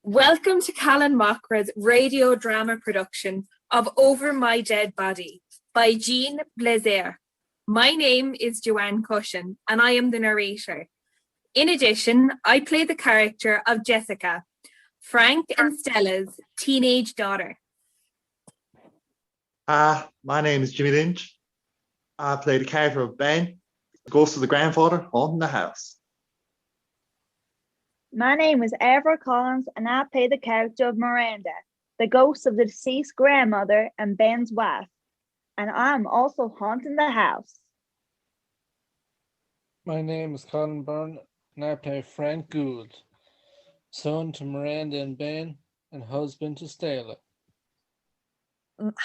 Welcome to Callan Kilkenny's radio drama production of Over My Dead Body by Jean Blasiar. My name is Joanne Cushen and I am the narrator. In addition, I play the character of Jessica, Frank and Stella's teenage daughter. My name is Jimmy Lynch. I play the character of Ben, the ghost of the grandfather haunting the house. My name is Avril Collins and I play the character of Miranda, the ghost of the deceased grandmother and Ben's wife. And I'm also haunting the house. My name is CollinsBen and I play Frank Gould, son to Miranda and Ben and husband to Stella.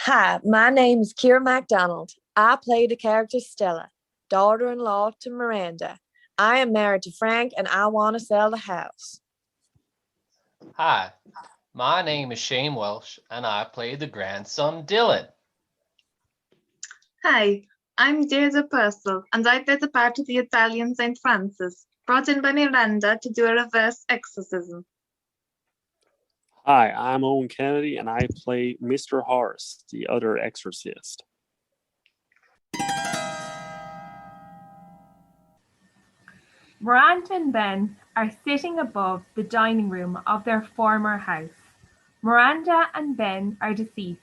Hi, my name is Ciara McDonald. I play the character Stella, daughter-in-law to Miranda. I am married to Frank and I want to sell the house. Hi, my name is Shane Welsh and I play the grandson Dylan. Hi, I'm Deirdre Purcell and I play the part of the Italian St. Francis, brought in by Miranda to do a reverse exorcism. Hi, I'm Eoin Kennedy and I play Mr. Horace, the other exorcist. Miranda and Ben are sitting above the dining room of their former house. Miranda and Ben are deceased.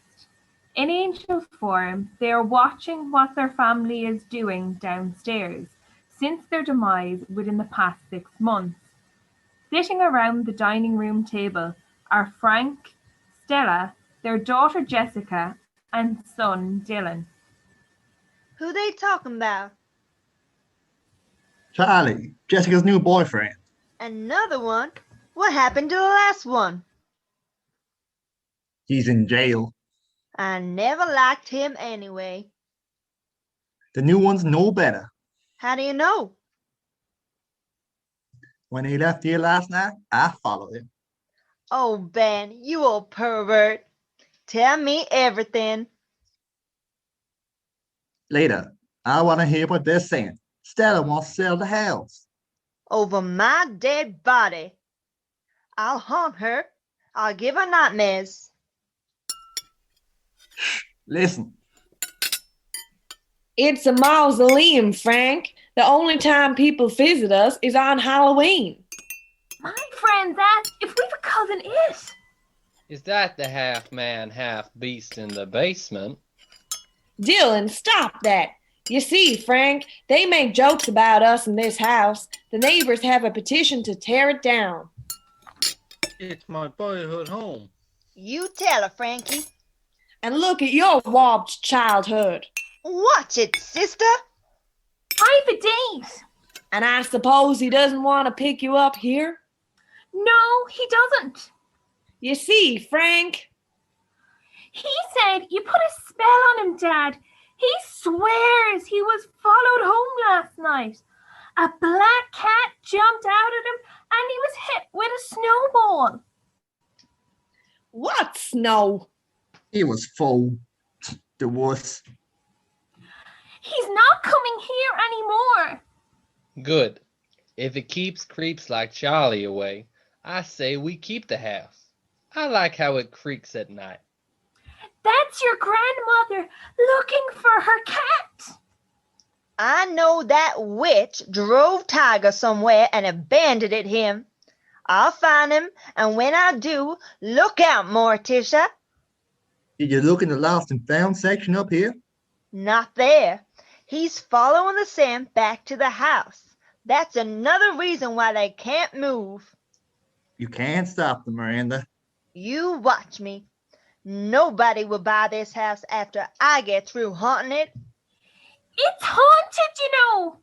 In angel form, they are watching what their family is doing downstairs since their demise within the past 6 months. Sitting around the dining room table are Frank, Stella, their daughter Jessica, and son Dylan. Who they talking about? Charlie, Jessica's new boyfriend. Another one? What happened to the last one? He's in jail. I never liked him anyway. The new one's no better. How do you know? When he left here last night, I followed him. Oh, Ben, you old pervert. Tell me everything. Later, I want to hear what they're saying. Stella wants to sell the house. Over my dead body. I'll haunt her. I'll give her nightmares. Listen. It's a mausoleum, Frank. The only time people visit us is on Halloween. My friends asked if we were cousin it. Is that the half man, half beast in the basement? Dylan, stop that. You see, Frank, they make jokes about us in this house. The neighbors have a petition to tear it down. It's my boyhood home. You tell her, Frankie. And look at your warped childhood. Watch it, sister. I've a date. And I suppose he doesn't want to pick you up here? No, he doesn't. You see, Frank. He said you put a spell on him, Dad. He swears he was followed home last night. A black cat jumped out at him and he was hit with a snowball. What snow? It was full. There was. He's not coming here anymore. Good. If it keeps creeps like Charlie away, I say we keep the house. I like how it creaks at night. That's your grandmother looking for her cat. I know that witch drove Tiger somewhere and abandoned it him. I'll find him, and when I do, look out, Morticia. Did you look in the lost and found section up here? Not there. He's following the scent back to the house. That's another reason why they can't move. You can't stop them, Miranda. You watch me. Nobody will buy this house after I get through haunting it. It's haunted, you know.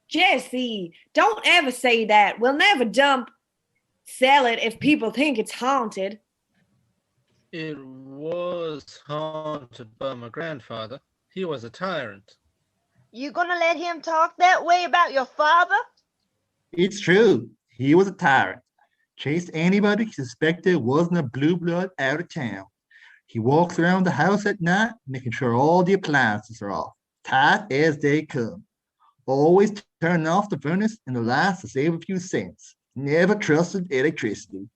Jessie, don't ever say that. We'll never sell it if people think it's haunted. It was haunted by my grandfather. He was a tyrant. You gonna let him talk that way about your father? It's true. He was a tyrant. Chased anybody he suspected wasn't a blue blood out of town. He walks around the house at night, making sure all the appliances are off, tight as they come. Always turning off the furnace in the lights to save a few cents. Never trusted electricity.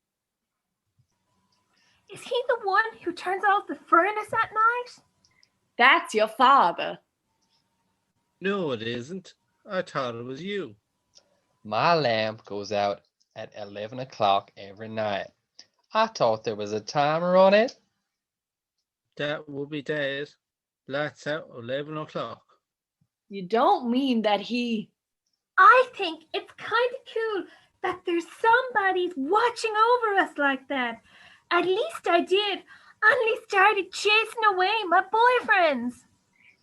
Is he the one who turns off the furnace at night? That's your father. No, it isn't. I thought it was you. My lamp goes out at 11 o'clock every night. I thought there was a timer on it. That would be Dad. Lights out 11 o'clock. You don't mean that he... I think it's kind of cool that there's somebody watching over us like that. At least I did. Until he started chasing away my boyfriends.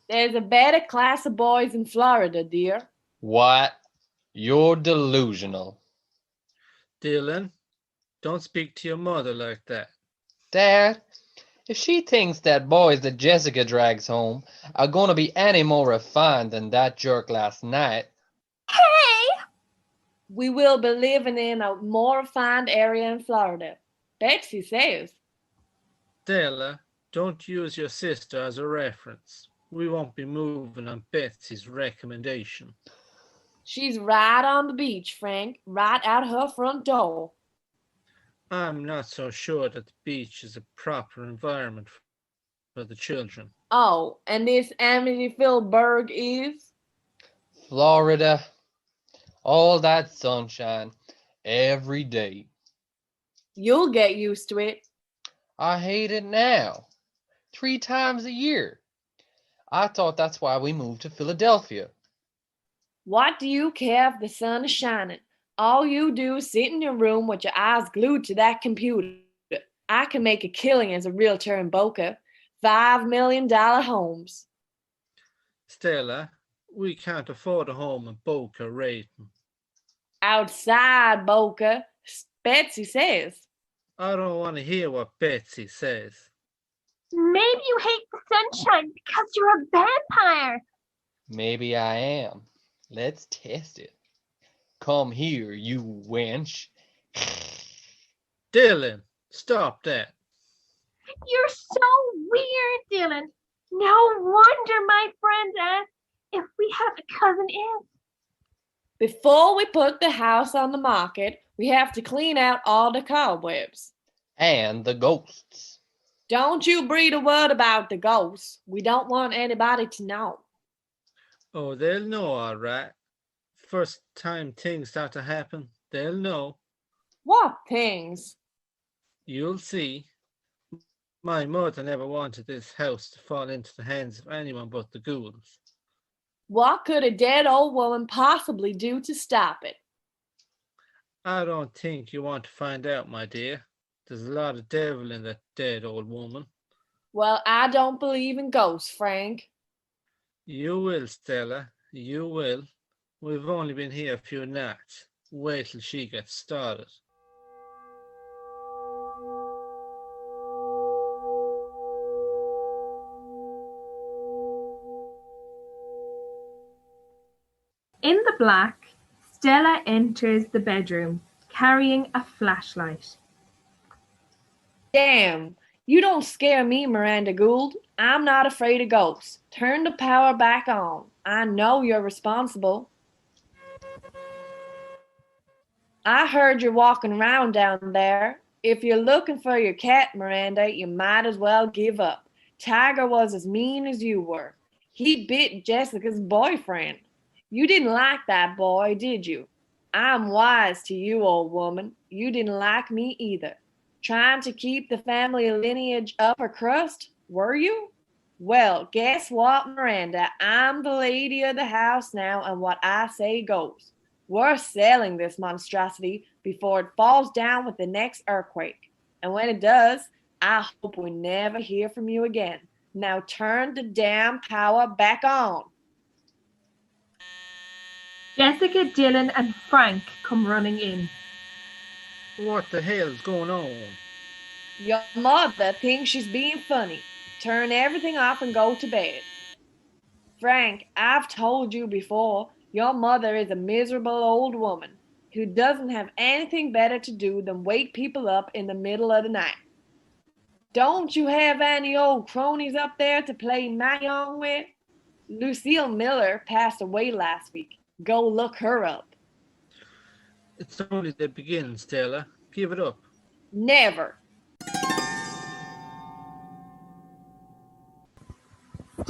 There's a better class of boys in Florida, dear. What? You're delusional. Dylan, don't speak to your mother like that. Dad, if she thinks that boys that Jessica drags home are going to be any more refined than that jerk last night... Hey! We will be living in a more refined area in Florida. Betsy says. Stella, don't use your sister as a reference. We won't be moving on Betsy's recommendation. She's right on the beach, Frank, right out her front door. I'm not so sure that the beach is a proper environment for the children. Oh, and this Amityville is? Florida. All that sunshine every day. You'll get used to it. I hate it now. 3 times a year. I thought that's why we moved to Philadelphia. What do you care if the sun is shining? All you do is sit in your room with your eyes glued to that computer. I can make a killing as a realtor in Boca. $5 million homes. Stella, we can't afford a home in Boca Raton. Outside Boca, Betsy says. I don't want to hear what Betsy says. Maybe you hate the sunshine because you're a vampire. Maybe I am. Let's test it. Come here, you wench. Dylan, stop that. You're so weird, Dylan. No wonder my friend asked if we have a cousin in. Before we put the house on the market, we have to clean out all the cobwebs. And the ghosts. Don't you breathe a word about the ghosts. We don't want anybody to know. Oh, they'll know all right. First time things start to happen, they'll know. What things? You'll see. My mother never wanted this house to fall into the hands of anyone but the ghouls. What could a dead old woman possibly do to stop it? I don't think you want to find out, my dear. There's a lot of devil in that dead old woman. Well, I don't believe in ghosts, Frank. You will, Stella. You will. We've only been here a few nights. Wait till she gets started. In the black, Stella enters the bedroom carrying a flashlight. Damn, you don't scare me, Miranda Gould. I'm not afraid of ghosts. Turn the power back on. I know you're responsible. I heard you walking around down there. If you're looking for your cat, Miranda, you might as well give up. Tiger was as mean as you were. He bit Jessica's boyfriend. You didn't like that boy, did you? I'm wise to you, old woman. You didn't like me either. Trying to keep the family lineage upper crust, were you? Well, guess what, Miranda? I'm the lady of the house now, and what I say goes. We're selling this monstrosity before it falls down with the next earthquake. And when it does, I hope we never hear from you again. Now turn the damn power back on. Jessica, Dylan, and Frank come running in. What the hell's going on? Your mother thinks she's being funny. Turn everything off and go to bed. Frank, I've told you before, your mother is a miserable old woman who doesn't have anything better to do than wake people up in the middle of the night. Don't you have any old cronies up there to play mahjong with? Lucille Miller passed away last week. Go look her up. It's only the beginning, Stella. Give it up. Never.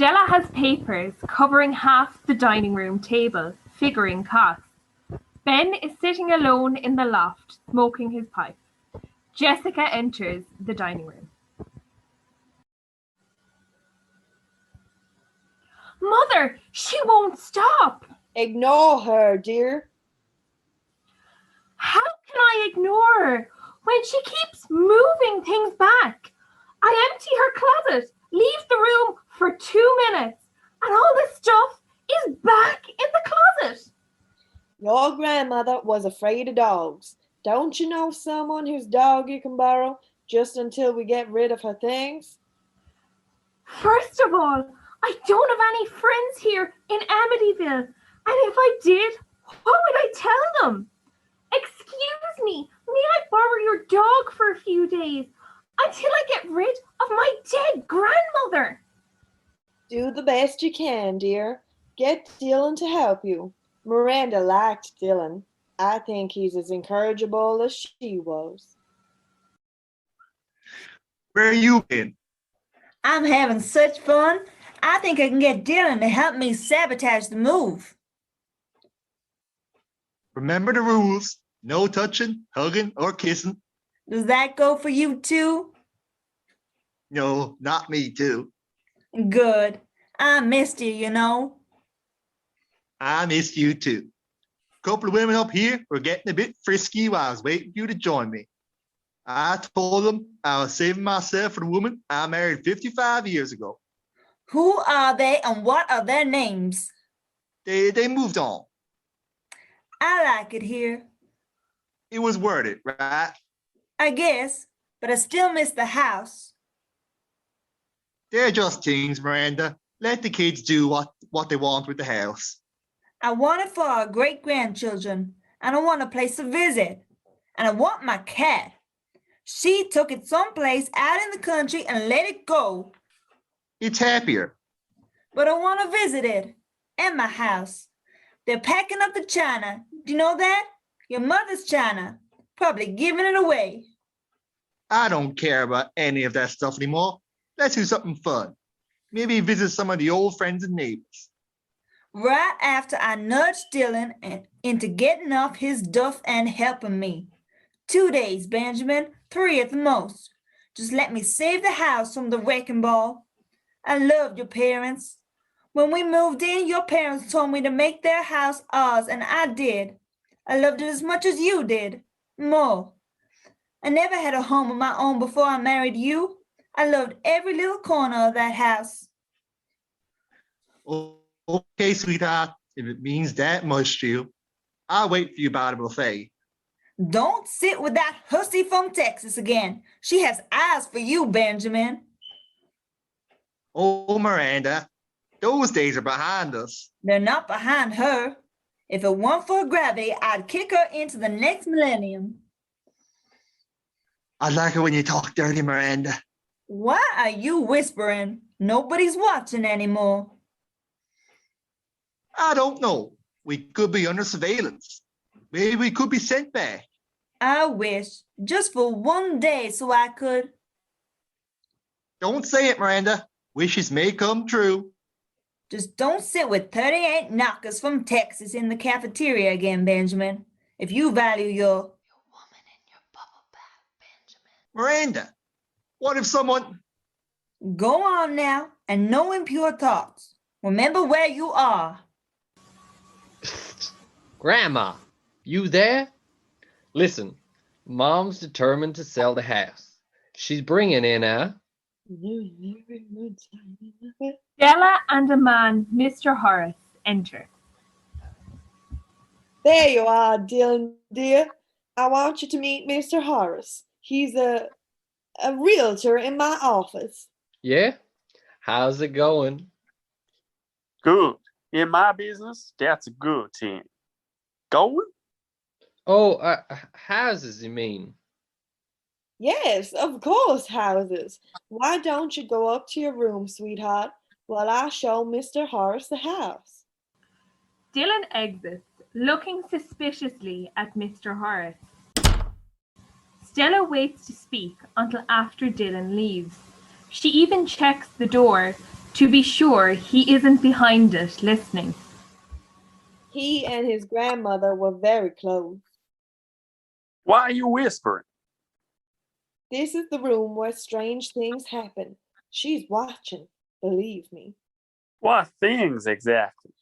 Stella has papers covering half the dining room table, figuring costs. Ben is sitting alone in the loft, smoking his pipe. Jessica enters the dining room. Mother, she won't stop. Ignore her, dear. How can I ignore her when she keeps moving things back? I empty her closet, leave the room for 2 minutes, and all the stuff is back in the closet. Your grandmother was afraid of dogs. Don't you know someone whose dog you can borrow just until we get rid of her things? First of all, I don't have any friends here in Amityville, and if I did, what would I tell them? Excuse me, may I borrow your dog for a few days until I get rid of my dead grandmother? Do the best you can, dear. Get Dylan to help you. Miranda liked Dylan. I think he's as incorrigible as she was. Where you been? I'm having such fun. I think I can get Dylan to help me sabotage the move. Remember the rules. No touching, hugging, or kissing. Does that go for you too? No, not me too. Good. I missed you, you know. I missed you too. Couple of women up here were getting a bit frisky while I was waiting for you to join me. I told them I was saving myself for the woman I married 55 years ago. Who are they and what are their names? They moved on. I like it here. It was worth it, right? I guess, but I still miss the house. They're just things, Miranda. Let the kids do what they want with the house. I want it for our great-grandchildren, and I want a place to visit. And I want my cat. She took it someplace out in the country and let it go. It's happier. But I want to visit it. And my house. They're packing up the china. Do you know that? Your mother's china. Probably giving it away. I don't care about any of that stuff anymore. Let's do something fun. Maybe visit some of the old friends and neighbors. Right after I nudged Dylan into getting off his duff and helping me. 2 days, Benjamin. 3 at the most. Just let me save the house from the wrecking ball. I loved your parents. When we moved in, your parents told me to make their house ours, and I did. I loved it as much as you did. More. I never had a home of my own before I married you. I loved every little corner of that house. Okay, sweetheart. If it means that much to you, I'll wait for you by the buffet. Don't sit with that hussy from Texas again. She has eyes for you, Benjamin. Oh, Miranda, those days are behind us. They're not behind her. If it weren't for gravity, I'd kick her into the next millennium. I like it when you talk dirty, Miranda. Why are you whispering? Nobody's watching anymore. I don't know. We could be under surveillance. Maybe we could be sent back. I wish, just for 1 day so I could. Don't say it, Miranda. Wishes may come true. Just don't sit with 38 knockers from Texas in the cafeteria again, Benjamin. If you value your woman in your bubble bath, Benjamin. Miranda, what if someone... Go on now, and no impure thoughts. Remember where you are. Grandma, you there? Listen, Mom's determined to sell the house. She's bringing in a... Stella and a man, Mr. Horace, enter. There you are, Dylan, dear. I want you to meet Mr. Horace. He's a realtor in my office. Yeah? How's it going? Good. In my business, that's a good thing. Going? Oh, houses, you mean? Yes, of course, houses. Why don't you go up to your room, sweetheart, while I show Mr. Horace the house? Dylan exits, looking suspiciously at Mr. Horace. Stella waits to speak until after Dylan leaves. She even checks the door to be sure he isn't behind it listening. He and his grandmother were very close. Why are you whispering? This is the room where strange things happen. She's watching, believe me. What things exactly?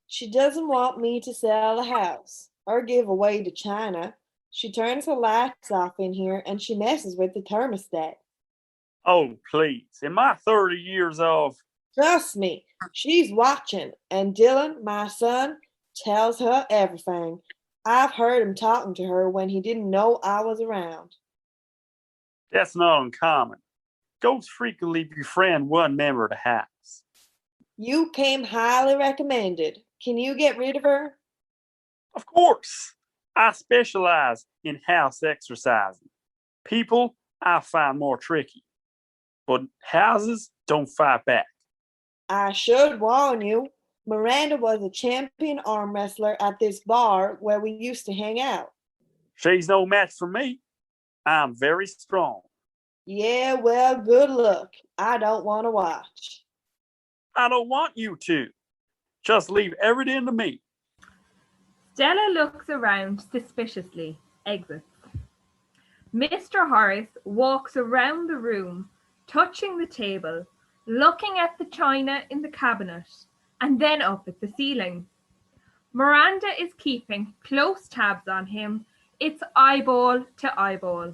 She doesn't want me to sell the house or give away to China. She turns her lights off in here and she messes with the thermostat. Oh, please. In my 30 years of... Trust me, she's watching, and Dylan, my son, tells her everything. I've heard him talking to her when he didn't know I was around. That's not uncommon. Ghosts frequently befriend one member of the house. You came highly recommended. Can you get rid of her? Of course. I specialize in house exorcising. People I find more tricky. But houses don't fight back. I should warn you, Miranda was a champion arm wrestler at this bar where we used to hang out. She's no match for me. I'm very strong. Yeah, well, good luck. I don't want to watch. I don't want you to. Just leave everything to me. Stella looks around suspiciously, exits. Mr. Horace walks around the room, touching the table, looking at the china in the cabinet, and then up at the ceiling. Miranda is keeping close tabs on him. It's eyeball to eyeball.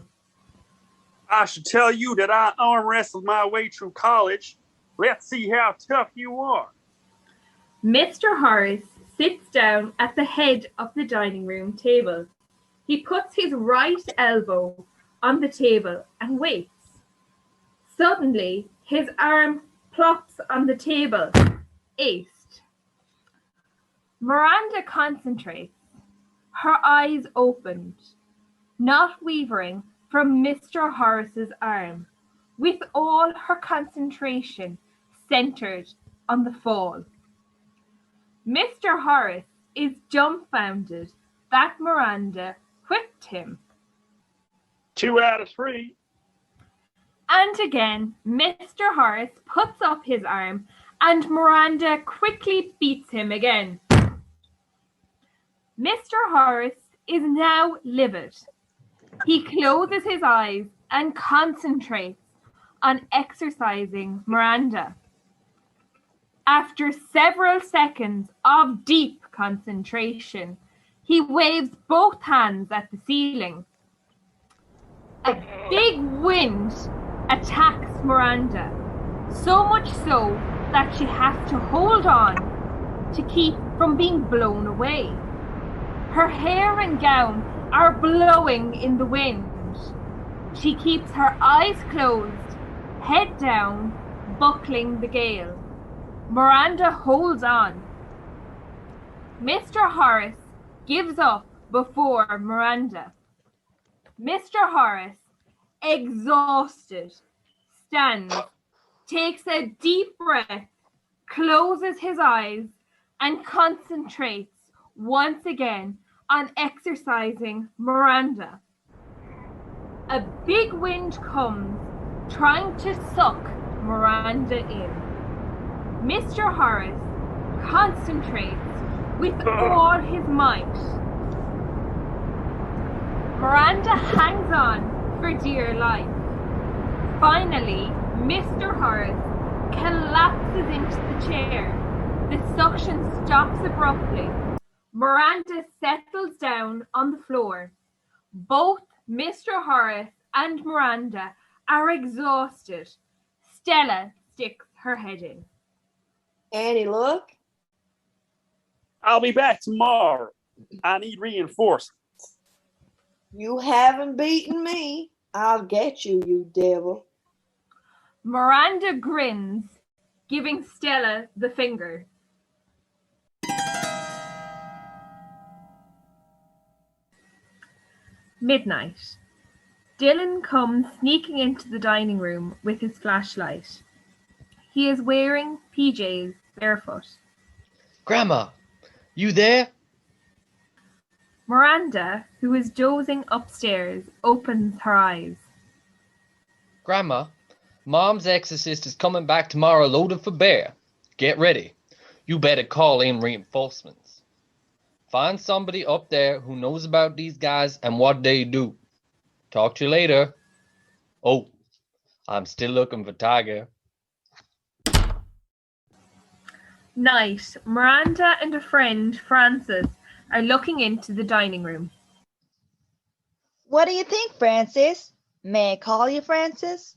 I should tell you that I arm wrestled my way through college. Let's see how tough you are. Mr. Horace sits down at the head of the dining room table. He puts his right elbow on the table and waits. Suddenly, his arm plops on the table. Aced. Miranda concentrates. Her eyes opened, not wavering from Mr. Horace's arm, with all her concentration centered on the fall. Mr. Horace is dumbfounded that Miranda whipped him. 2 out of 3. And again, Mr. Horace puts up his arm and Miranda quickly beats him again. Mr. Horace is now livid. He closes his eyes and concentrates on exercising Miranda. After several seconds of deep concentration, he waves both hands at the ceiling. A big wind attacks Miranda, so much so that she has to hold on to keep from being blown away. Her hair and gown are blowing in the wind. She keeps her eyes closed, head down, buckling the gale. Miranda holds on. Mr. Horace gives up before Miranda. Mr. Horace, exhausted, stands, takes a deep breath, closes his eyes, and concentrates once again on exercising Miranda. A big wind comes, trying to suck Miranda in. Mr. Horace concentrates with all his might. Miranda hangs on for dear life. Finally, Mr. Horace collapses into the chair. The suction stops abruptly. Miranda settles down on the floor. Both Mr. Horace and Miranda are exhausted. Stella sticks her head in. Any luck? I'll be back tomorrow. I need reinforcements. You haven't beaten me. I'll get you, you devil. Miranda grins, giving Stella the finger. Midnight. Dylan comes sneaking into the dining room with his flashlight. He is wearing PJs, barefoot. Grandma, you there? Miranda, who is dozing upstairs, opens her eyes. Grandma, Mom's exorcist is coming back tomorrow loaded for bear. Get ready. You better call in reinforcements. Find somebody up there who knows about these guys and what they do. Talk to you later. Oh, I'm still looking for Tiger. Night, Miranda and a friend, Francis, are looking into the dining room. What do you think, Francis? May I call you Francis?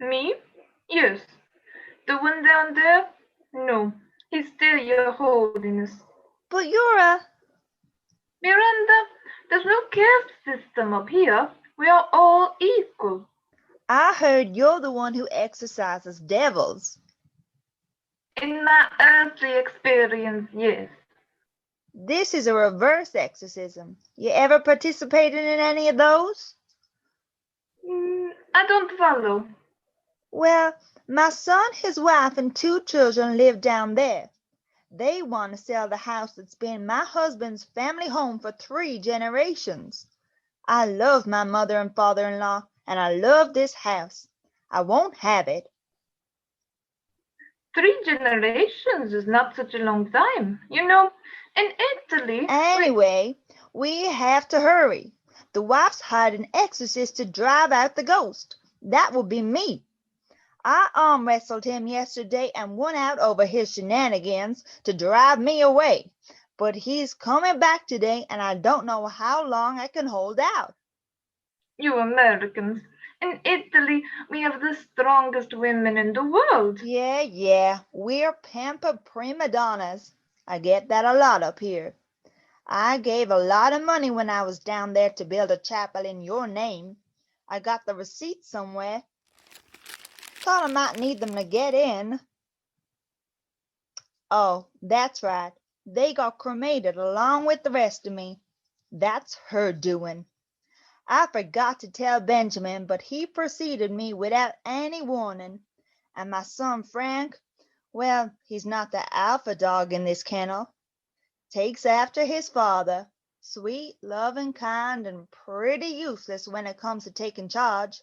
Me? Yes. The one down there? No. He's still your holiness. But you're a... Miranda, there's no caste system up here. We are all equal. I heard you're the one who exorcises devils. In my earthly experience, yes. This is a reverse exorcism. You ever participated in any of those? I don't follow. Well, my son, his wife, and 2 children live down there. They want to sell the house that's been my husband's family home for 3 generations. I love my mother and father-in-law, and I love this house. I won't have it. 3 generations is not such a long time. You know, in Italy... Anyway, we have to hurry. The wife's hired an exorcist to drive out the ghost. That will be me. I arm wrestled him yesterday and won out over his shenanigans to drive me away. But he's coming back today, and I don't know how long I can hold out. You Americans. In Italy, we have the strongest women in the world. Yeah, we're pampered prima donnas. I get that a lot up here. I gave a lot of money when I was down there to build a chapel in your name. I got the receipts somewhere. Thought I might need them to get in. Oh, that's right. They got cremated along with the rest of me. That's her doing. I forgot to tell Benjamin, but he preceded me without any warning. And my son Frank, well, he's not the alpha dog in this kennel. Takes after his father. Sweet, loving, kind, and pretty useless when it comes to taking charge.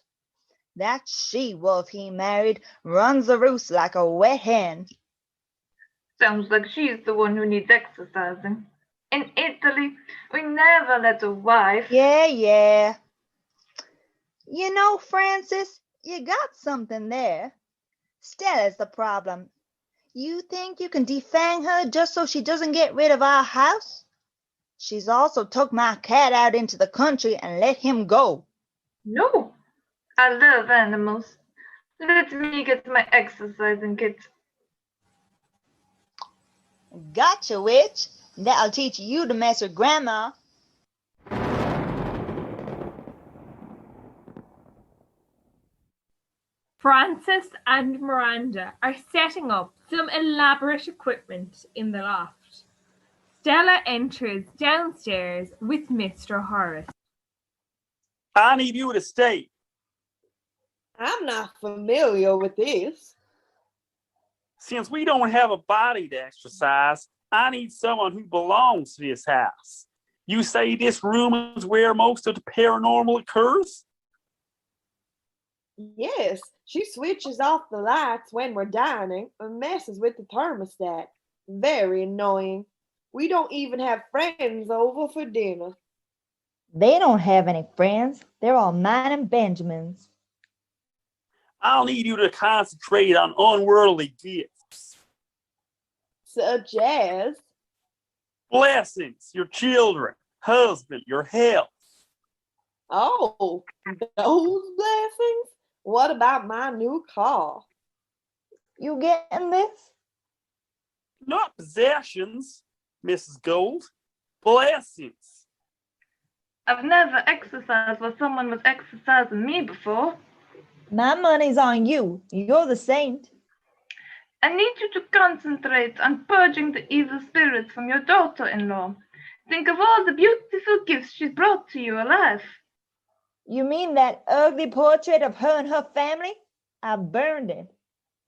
That she-wolf he married runs the roost like a wet hen. Sounds like she's the one who needs exercising. In Italy, we never let a wife... Yeah. You know, Francis, you got something there. Stella's the problem. You think you can defang her just so she doesn't get rid of our house? She's also took my cat out into the country and let him go. No, I love animals. Let me get my exercising kit. Gotcha, witch. That'll teach you to mess with Grandma. Francis and Miranda are setting up some elaborate equipment in the loft. Stella enters downstairs with Mr. Horace. I need you to stay. I'm not familiar with this. Since we don't have a body to exercise, I need someone who belongs to this house. You say this room is where most of the paranormal occurs? Yes, she switches off the lights when we're dining and messes with the thermostat. Very annoying. We don't even have friends over for dinner. They don't have any friends. They're all mine and Benjamin's. I'll need you to concentrate on unworldly gifts. Such as? Blessings, your children, husband, your health. Oh, those blessings? What about my new car? You getting this? Not possessions, Mrs. Gold. Blessings. I've never exercised while someone was exercising me before. My money's on you. You're the saint. I need you to concentrate on purging the evil spirits from your daughter-in-law. Think of all the beautiful gifts she's brought to you alive. You mean that ugly portrait of her and her family? I burned it.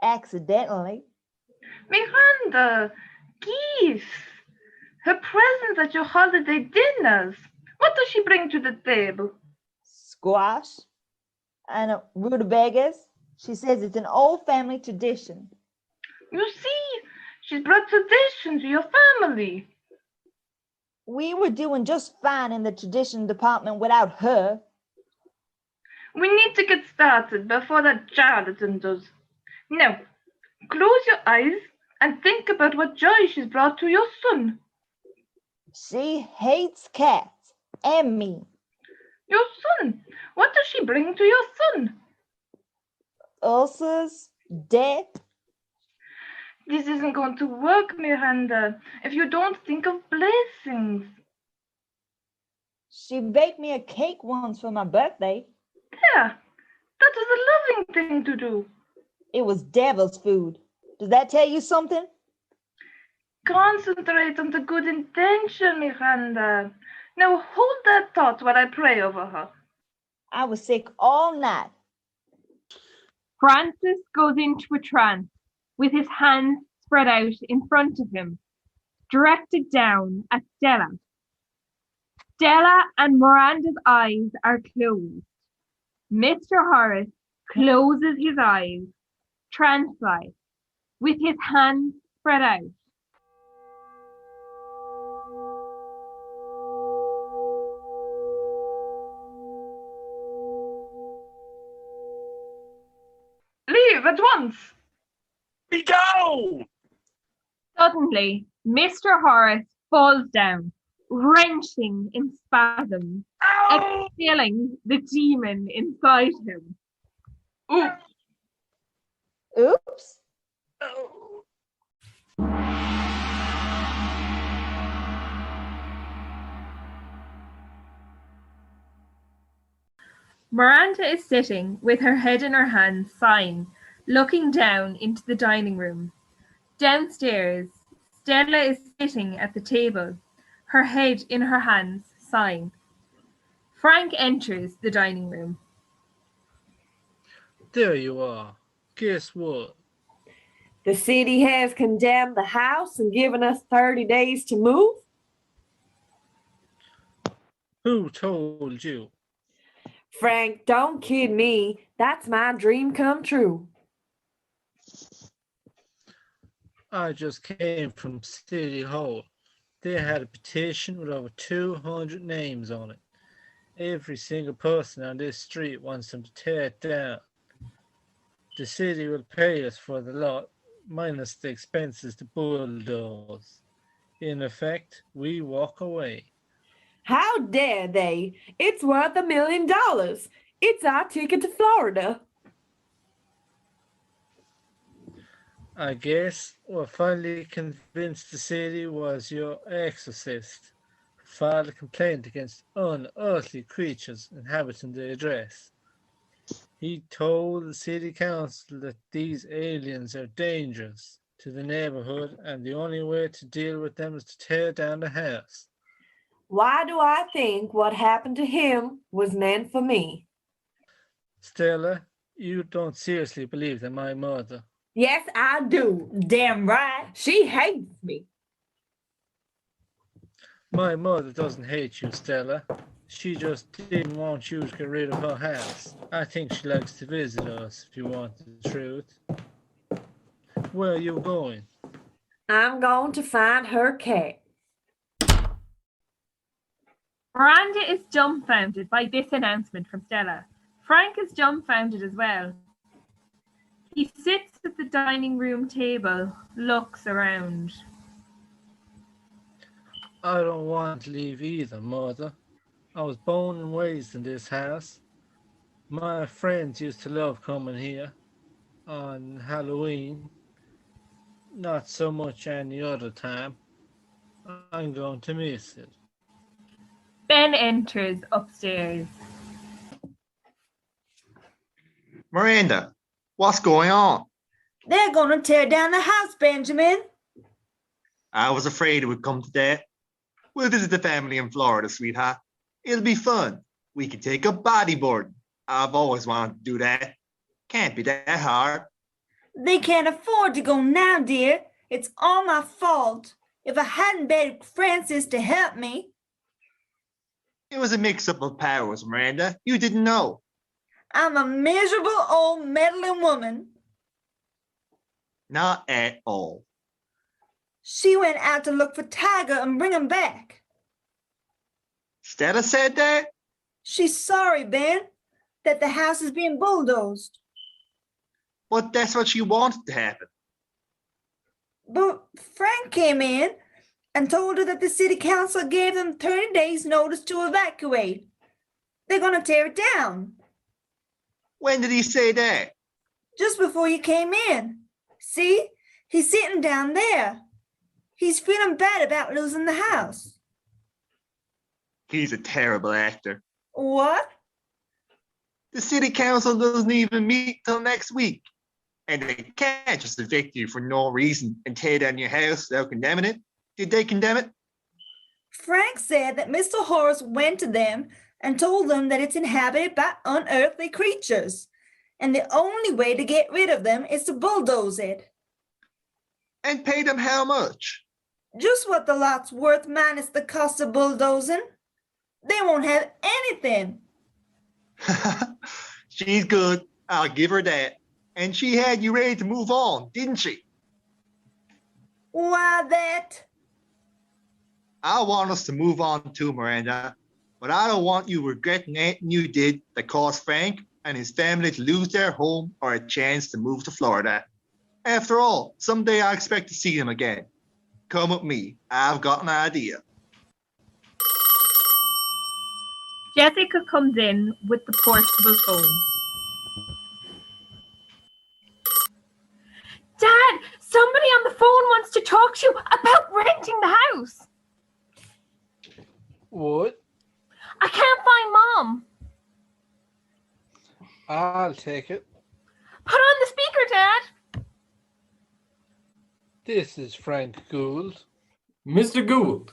Accidentally. Miranda, gifts. Her presence at your holiday dinners. What does she bring to the table? Squash and rutabagas She says it's an old family tradition. You see, she's brought tradition to your family. We were doing just fine in the tradition department without her. We need to get started before that charlatan does. Now, close your eyes and think about what joy she's brought to your son. She hates cats and me. Your son? What does she bring to your son? Ulcers, death. This isn't going to work, Miranda, if you don't think of blessings. She baked me a cake once for my birthday. There, that is a loving thing to do. It was devil's food. Does that tell you something? Concentrate on the good intention, Miranda. Now hold that thought while I pray over her. I was sick all night. Francis goes into a trance with his hands spread out in front of him, directed down at Stella. Stella and Miranda's eyes are closed. Mr. Horace closes his eyes, trance-like, with his hands spread out. Leave at once! Be gone! Suddenly, Mr. Horace falls down, wrenching in spasms, exhaling the demon inside him. Oops! Oops. Miranda is sitting with her head in her hands, sighing, looking down into the dining room. Downstairs, Stella is sitting at the table, her head in her hands, sighing. Frank enters the dining room. There you are. Guess what? The city has condemned the house and given us 30 days to move. Who told you? Frank, don't kid me. That's my dream come true. I just came from City Hall. They had a petition with over 200 names on it. Every single person on this street wants them to tear it down. The city will pay us for the lot, minus the expenses to bulldoze. In effect, we walk away. How dare they? It's worth $1 million. It's our ticket to Florida. I guess what finally convinced the city was your exorcist, who filed a complaint against unearthly creatures inhabiting the address. He told the city council that these aliens are dangerous to the neighborhood and the only way to deal with them is to tear down the house. Why do I think what happened to him was meant for me? Stella, you don't seriously believe that my mother... Yes, I do. Damn right. She hates me. My mother doesn't hate you, Stella. She just didn't want you to get rid of her house. I think she likes to visit us, if you want the truth. Where are you going? I'm going to find her cat. Miranda is dumbfounded by this announcement from Stella. Frank is dumbfounded as well. He sits at the dining room table, looks around. I don't want to leave either, Mother. I was born and raised in this house. My friends used to love coming here on Halloween. Not so much any other time. I'm going to miss it. Ben enters upstairs. Miranda, what's going on? They're going to tear down the house, Benjamin. I was afraid it would come to that. We'll visit the family in Florida, sweetheart. It'll be fun. We can take a bodyboard. I've always wanted to do that. Can't be that hard. They can't afford to go now, dear. It's all my fault. If I hadn't begged Francis to help me. It was a mix-up of powers, Miranda. You didn't know. I'm a miserable old meddling woman. Not at all. She went out to look for Tiger and bring him back. Stella said that? She's sorry, Ben, that the house is being bulldozed. But that's what she wanted to happen. But Frank came in and told her that the city council gave them 30 days notice to evacuate. They're going to tear it down. When did he say that? Just before you came in. See, he's sitting down there. He's feeling bad about losing the house. He's a terrible actor. What? The city council doesn't even meet till next week. And they can't just evict you for no reason and tear down your house without condemning it. Did they condemn it? Frank said that Mr. Horace went to them and told them that it's inhabited by unearthly creatures. And the only way to get rid of them is to bulldoze it. And pay them how much? Just what the lot's worth minus the cost of bulldozing. They won't have anything. She's good. I'll give her that. And she had you ready to move on, didn't she? Why that? I want us to move on too, Miranda. But I don't want you regretting anything you did that caused Frank and his family to lose their home or a chance to move to Florida. After all, someday I expect to see them again. Come with me. I've got an idea. Jessica comes in with the portable phone. Dad, somebody on the phone wants to talk to you about renting the house. What? I can't find Mom. I'll take it. Put on the speaker, Dad. This is Frank Gould. Mr. Gould,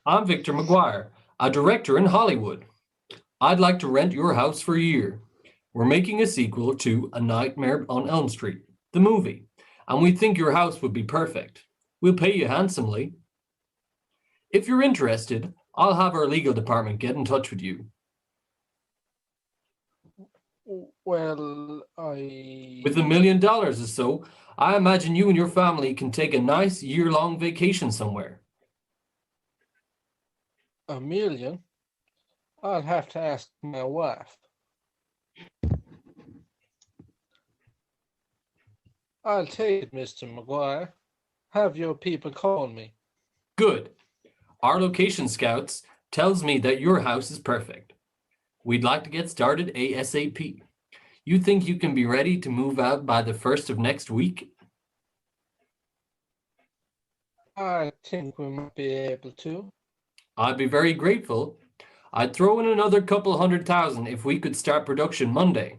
I'm Victor McGuire, a director in Hollywood. I'd like to rent your house for a year. We're making a sequel to A Nightmare on Elm Street, the movie, and we think your house would be perfect. We'll pay you handsomely. If you're interested, I'll have our legal department get in touch with you. Well, With $1 million or so, I imagine you and your family can take a nice year-long vacation somewhere. $1 million? I'll have to ask my wife. I'll take it, Mr. McGuire. Have your people call me. Good. Our location scouts tells me that your house is perfect. We'd like to get started ASAP. You think you can be ready to move out by the 1st of next week? I think we might be able to. I'd be very grateful. I'd throw in another couple $100,000 if we could start production Monday.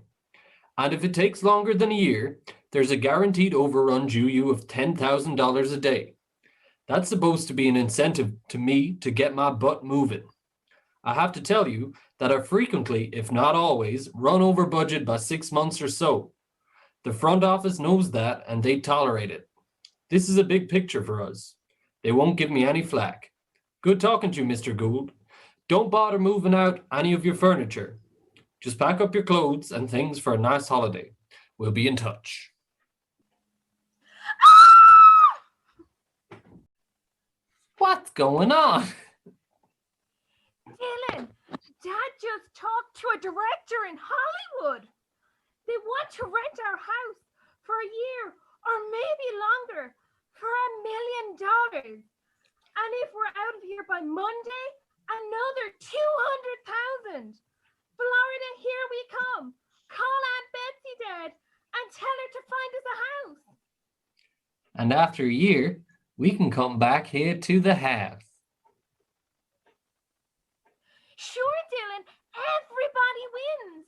And if it takes longer than a year, there's a guaranteed overrun due you of $10,000 a day. That's supposed to be an incentive to me to get my butt moving. I have to tell you that I frequently, if not always, run over budget by 6 months or so. The front office knows that and they tolerate it. This is a big picture for us. They won't give me any flack. Good talking to you, Mr. Gould. Don't bother moving out any of your furniture. Just pack up your clothes and things for a nice holiday. We'll be in touch. What's going on? Dylan, Dad just talked to a director in Hollywood. They want to rent our house for a year or maybe longer for $1 million. And if we're out of here by Monday, another 200,000. Florida, here we come. Call Aunt Betsy, Dad, and tell her to find us a house. And after a year, we can come back here to the house. Sure, Dylan, everybody wins.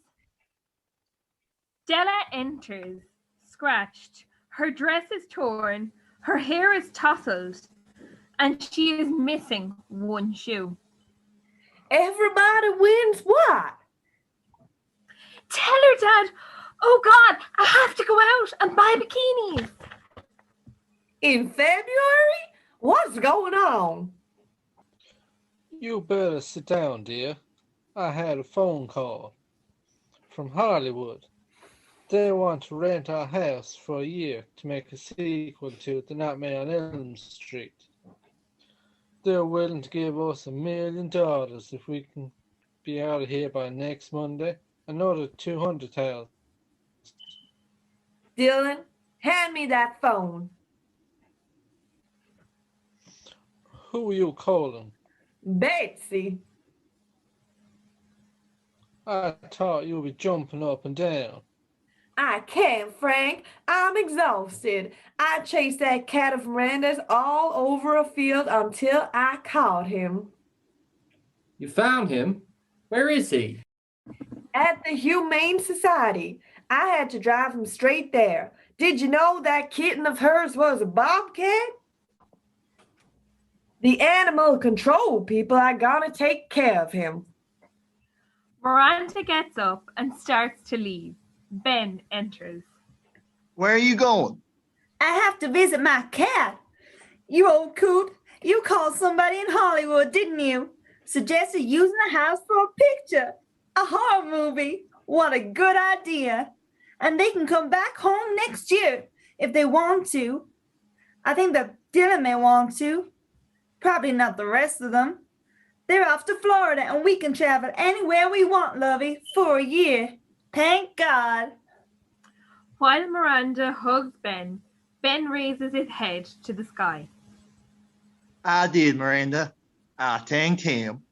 Della enters, scratched. Her dress is torn, her hair is tousled, and she is missing one shoe. Everybody wins what? Tell her, Dad. Oh, God, I have to go out and buy bikinis. In February? What's going on? You better sit down, dear. I had a phone call. from Hollywood. They want to rent our house for a year to make a sequel to The Nightmare on Elm Street. They're willing to give us $1 million if we can be out of here by next Monday. Another 200,000. Dylan, hand me that phone. Who are you calling? Betsy. I thought you would be jumping up and down. I can't, Frank. I'm exhausted. I chased that cat of Miranda's all over a field until I caught him. You found him? Where is he? At the Humane Society. I had to drive him straight there. Did you know that kitten of hers was a bobcat? The animal control people are gonna take care of him. Miranda gets up and starts to leave. Ben enters. Where are you going? I have to visit my cat. You old coot, you called somebody in Hollywood, didn't you? Suggested using the house for a picture. A horror movie. What a good idea. And they can come back home next year if they want to. I think that Dylan may want to. Probably not the rest of them. They're off to Florida and we can travel anywhere we want, lovey, for a year. Thank God. While Miranda hugs Ben, Ben raises his head to the sky. I did, Miranda. I thanked him.